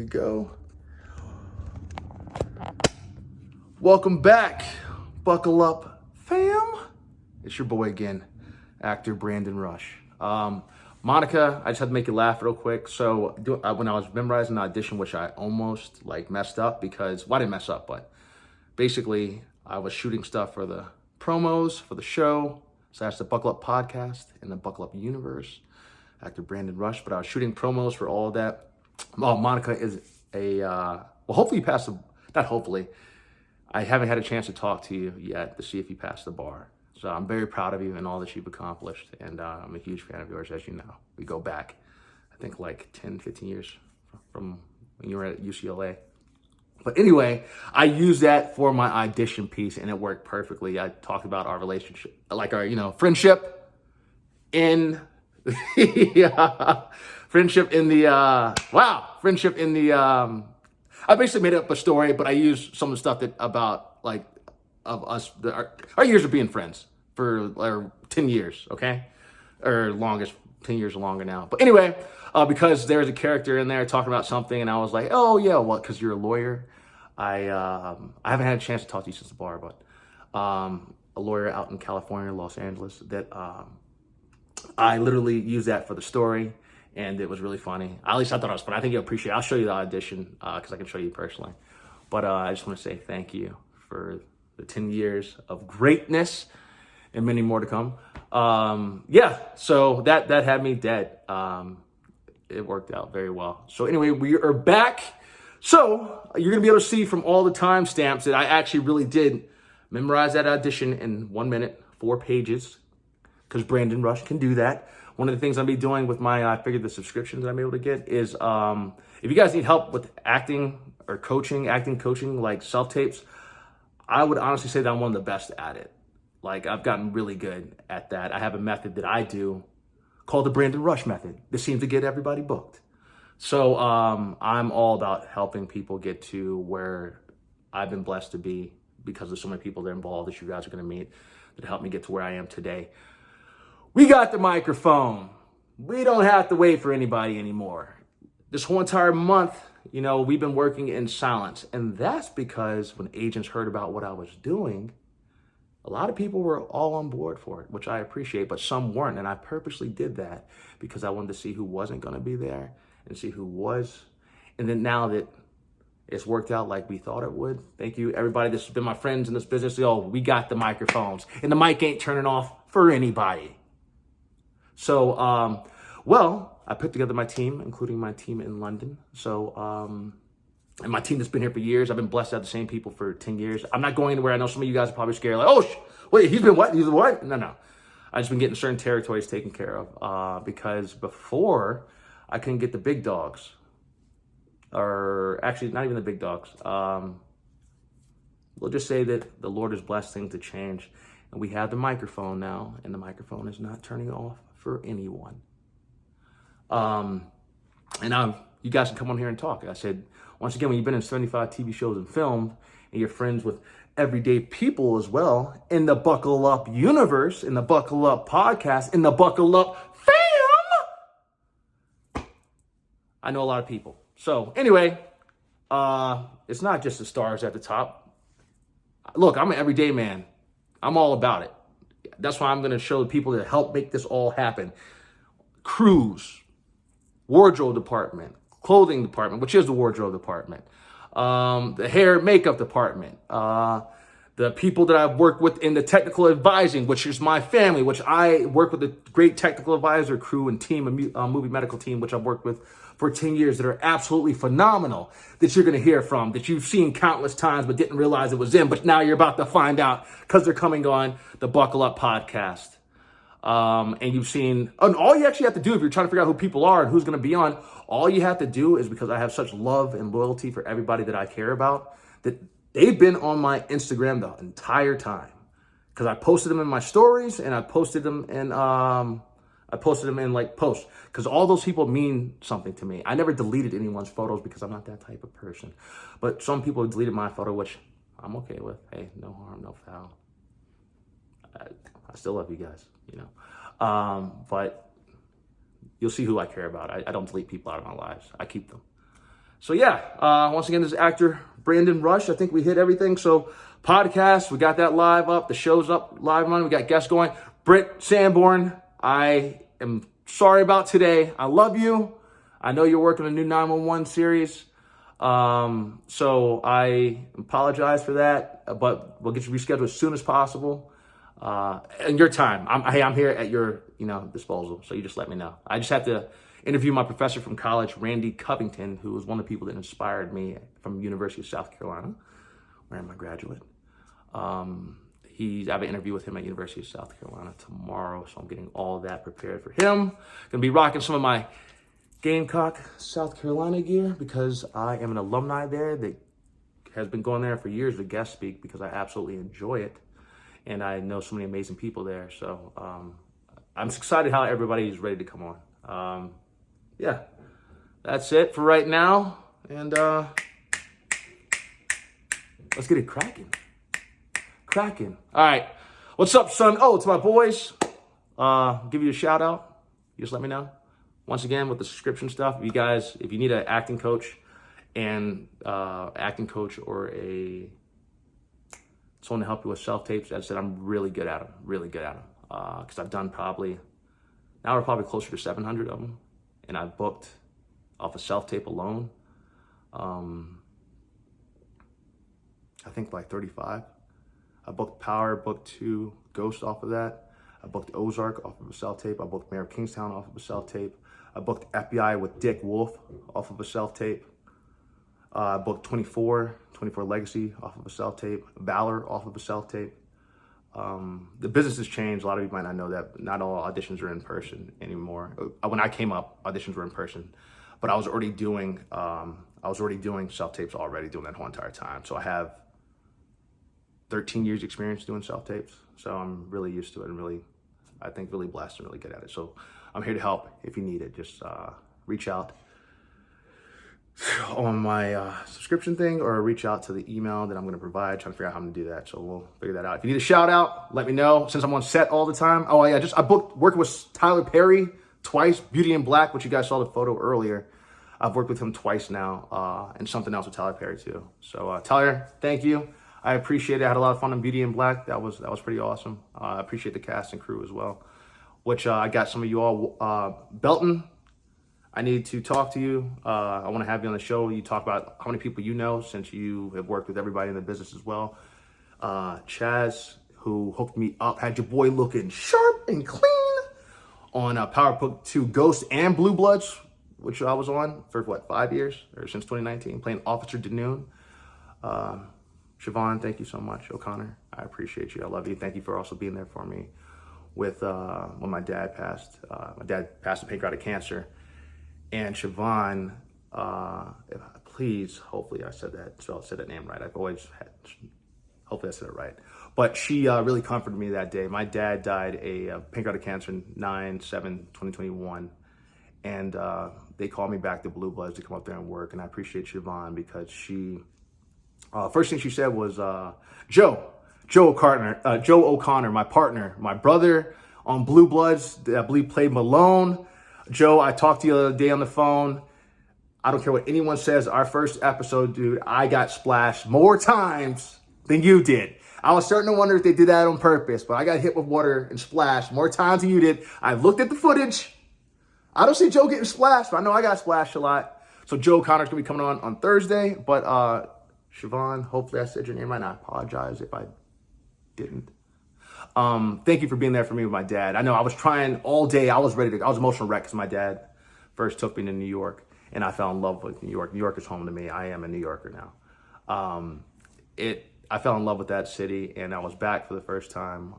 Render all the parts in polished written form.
we go. Welcome back. Buckle up, fam. It's your boy again, actor Brandon Rush. Monica, I just had to make you laugh real quick. So when I was memorizing the audition, which I almost messed up because, well, I didn't mess up, but basically I was shooting stuff for the promos for the show. So that's the Buckle Up podcast in the Buckle Up universe, actor Brandon Rush. But I was shooting promos for all of that. Oh, Monica is well, hopefully you passed not hopefully. I haven't had a chance to talk to you yet to see if you passed the bar. So I'm very proud of you and all that you've accomplished. And I'm a huge fan of yours, as you know. We go back, I think, like 10, 15 years from when you were at UCLA. But anyway, I used that for my audition piece, and it worked perfectly. I talked about our relationship, like our, friendship in friendship in the I basically made up a story, but I used some of the stuff of us, our years of being friends for 10 years, okay? Or longest, 10 years or longer now. But anyway, because there's a character in there talking about something, and I was like, oh yeah, what, because you're a lawyer? I haven't had a chance to talk to you since the bar, but a lawyer out in California, Los Angeles, that I literally used that for the story. And it was really funny. At least I thought it was funny. I think you'll appreciate it. I'll show you the audition because I can show you personally. But I just want to say thank you for the 10 years of greatness and many more to come. So that had me dead. It worked out very well. So anyway, we are back. So you're going to be able to see from all the timestamps that I actually really did memorize that audition in 1 minute, 4 pages, because Brandon Rush can do that. One of the things I'll be doing with I figured the subscriptions that I'm able to get is if you guys need help with acting coaching, like self-tapes, I would honestly say that I'm one of the best at it. Like, I've gotten really good at that. I have a method that I do called the Brandon Rush method that seems to get everybody booked. So I'm all about helping people get to where I've been blessed to be because of so many people that are involved that you guys are going to meet that helped me get to where I am today. We got the microphone. We don't have to wait for anybody anymore. This whole entire month, we've been working in silence. And that's because when agents heard about what I was doing, a lot of people were all on board for it, which I appreciate, but some weren't. And I purposely did that because I wanted to see who wasn't going to be there and see who was. And then now that it's worked out like we thought it would, thank you, everybody that's been my friends in this business. We got the microphones. And the mic ain't turning off for anybody. So, I put together my team, including my team in London. So, and my team that's been here for years. I've been blessed to have the same people for 10 years. I'm not going anywhere. I know some of you guys are probably scared. Like, wait, he's been what? He's what? No. I've just been getting certain territories taken care of because before I couldn't get the big dogs. Or actually, not even the big dogs. We'll just say that the Lord has blessed things to change. And we have the microphone now, and the microphone is not turning off for anyone. You guys can come on here and talk. I said, once again, when you've been in 75 TV shows and films, and you're friends with everyday people as well, in the Buckle Up universe, in the Buckle Up podcast, in the Buckle Up fam, I know a lot of people. So anyway, it's not just the stars at the top. Look, I'm an everyday man. I'm all about it. That's why I'm going to show the people that help make this all happen. Crews, wardrobe department, clothing department, which is the wardrobe department, the hair and makeup department, the people that I've worked with in the technical advising, which is my family, which I work with a great technical advisor crew and team, a movie medical team, which I've worked with for 10 years that are absolutely phenomenal, that you're going to hear from, that you've seen countless times but didn't realize it was them, but now you're about to find out because they're coming on the Buckle Up podcast. And you've seen, and all you actually have to do if you're trying to figure out who people are and who's going to be on, all you have to do is, because I have such love and loyalty for everybody that I care about, that they've been on my Instagram the entire time. Because I posted them in my stories and I posted them in posts, because all those people mean something to me. I never deleted anyone's photos because I'm not that type of person. But some people have deleted my photo, which I'm okay with. Hey, no harm, no foul. I still love you guys, But you'll see who I care about. I don't delete people out of my lives. I keep them. So yeah, once again, this is actor Brandon Rush. I think we hit everything. So podcast, we got that live up. The show's up live on. We got guests going. Britt Sanborn, I am sorry about today. I love you. I know you're working on a new 911 series. So I apologize for that, but we'll get you rescheduled as soon as possible. In your time. I'm here at your, disposal. So you just let me know. I just have to interview my professor from college, Randy Covington, who was one of the people that inspired me from University of South Carolina, where I'm a graduate. I have an interview with him at University of South Carolina tomorrow, so I'm getting all that prepared for him. Gonna be rocking some of my Gamecock, South Carolina gear because I am an alumni there that has been going there for years to guest speak because I absolutely enjoy it. And I know so many amazing people there. So I'm excited how everybody is ready to come on. Yeah, that's it for right now. And let's get it cracking. All right. What's up, son? Oh, to my boys. Give you a shout out. You just let me know. Once again, with the subscription stuff, you guys, if you need an acting coach or someone to help you with self-tapes, as I said, I'm really good at them. Because I've done now we're probably closer to 700 of them. And I've booked off a self-tape alone, I think like 35. I booked Power, booked 2 Ghost off of that. I booked Ozark off of a self-tape. I booked Mayor of Kingstown off of a self-tape. I booked FBI with Dick Wolf off of a self-tape. I booked 24 Legacy off of a self-tape. Valor off of a self-tape. The business has changed. A lot of you might not know that. Not all auditions are in person anymore. When I came up, auditions were in person, but I was already doing self-tapes already doing that whole entire time. So I have 13 years experience doing self-tapes. So I'm really used to it and really blessed and really good at it. So I'm here to help if you need it. Just reach out on my subscription thing or reach out to the email that I'm going to provide, trying to figure out how I'm going to do that. So we'll figure that out. If you need a shout out, let me know. Since I'm on set all the time. Oh yeah, I booked working with Tyler Perry twice, Beauty in Black, which you guys saw the photo earlier. I've worked with him twice now, and something else with Tyler Perry too. So Tyler, thank you. I appreciate it. I had a lot of fun on Beauty in Black. That was pretty awesome. I appreciate the cast and crew as well, which I got some of you all. Belton, I need to talk to you. I want to have you on the show. You talk about how many people you know, since you have worked with everybody in the business as well. Chaz, who hooked me up, had your boy looking sharp and clean on Power Book 2 Ghost and Blue Bloods, which I was on for 5 years, or since 2019, playing Officer Danoon. Siobhan, thank you so much. O'Connor, I appreciate you. I love you. Thank you for also being there for me with when my dad passed. My dad passed of pancreatic cancer. And Siobhan, please, hopefully I said that name right. Hopefully I said it right. But she really comforted me that day. My dad died of pancreatic cancer in 9/7/2021. And they called me back to Blue Bloods to come up there and work. And I appreciate Siobhan because she, first thing she said was, Joe O'Connor, my partner, my brother on Blue Bloods, I believe played Malone. Joe, I talked to you the other day on the phone. I don't care what anyone says. Our first episode, dude, I got splashed more times than you did. I was starting to wonder if they did that on purpose, but I got hit with water and splashed more times than you did. I looked at the footage. I don't see Joe getting splashed, but I know I got splashed a lot. So Joe Connor's going to be coming on Thursday. But Siobhan, hopefully I said your name right. And I apologize if I didn't. Thank you for being there for me with my dad. I know I was trying all day. I was emotional wreck because my dad first took me to New York and I fell in love with New York. New York is home to me. I am a New Yorker now. I fell in love with that city and I was back for the first time.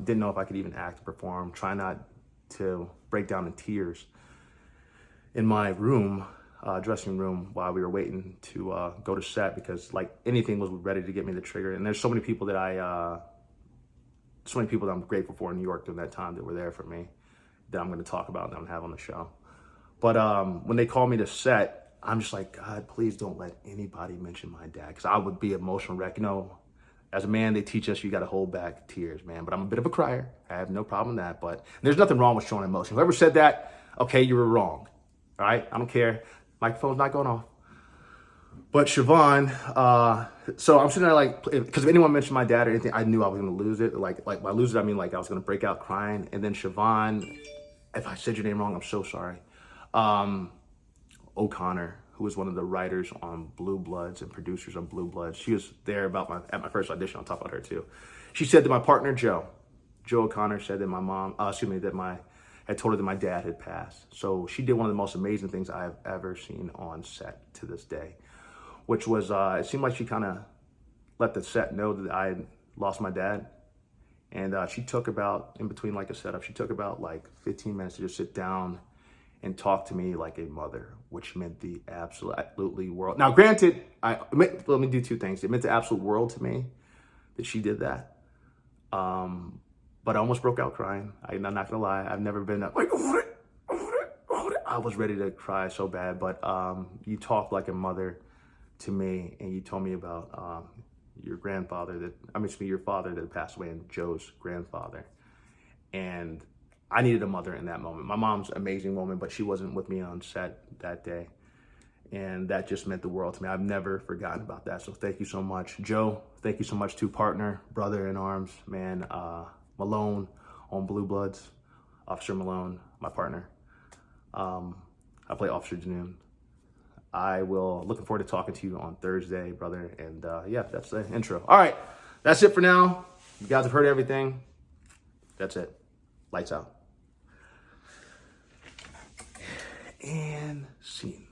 Didn't know if I could even act or perform. Try not to break down in tears in my room, dressing room while we were waiting to go to set because like anything was ready to get me the trigger. And there's so many people that I'm grateful for in New York during that time that were there for me that I'm going to talk about and I'm going to have on the show. But when they called me to set, I'm just like, God, please don't let anybody mention my dad because I would be emotional wreck. You know, as a man, they teach us you got to hold back tears, man. But I'm a bit of a crier. I have no problem with that. But there's nothing wrong with showing emotion. Whoever said that, okay, you were wrong. All right? I don't care. Microphone's not going off. But Siobhan, so I'm sitting there like, because if anyone mentioned my dad or anything, I knew I was going to lose it. Like by lose it, I mean like I was going to break out crying. And then Siobhan, if I said your name wrong, I'm so sorry. O'Connor, who was one of the writers on Blue Bloods and producers on Blue Bloods. She was there at my first audition. I'll talk about her too. She said that my partner, Joe O'Connor, said that my mom, had told her that my dad had passed. So she did one of the most amazing things I've ever seen on set to this day, which was, it seemed like she kind of let the set know that I had lost my dad. And she took about, in between like a setup, she took about like 15 minutes to just sit down and talk to me like a mother, which meant the absolutely world. Now, granted, let me do two things. It meant the absolute world to me that she did that. But I almost broke out crying. I'm not gonna lie. I've never been like, I was ready to cry so bad. But you talked like a mother to me, and you told me about your father that passed away, and Joe's grandfather. And I needed a mother in that moment. My mom's an amazing woman, but she wasn't with me on set that day. And that just meant the world to me. I've never forgotten about that. So thank you so much. Joe, thank you so much to partner, brother in arms, man, Malone on Blue Bloods, Officer Malone, my partner. I play Officer Janoon. Looking forward to talking to you on Thursday, brother. And yeah, that's the intro. All right, that's it for now. You guys have heard everything. That's it. Lights out. And scene.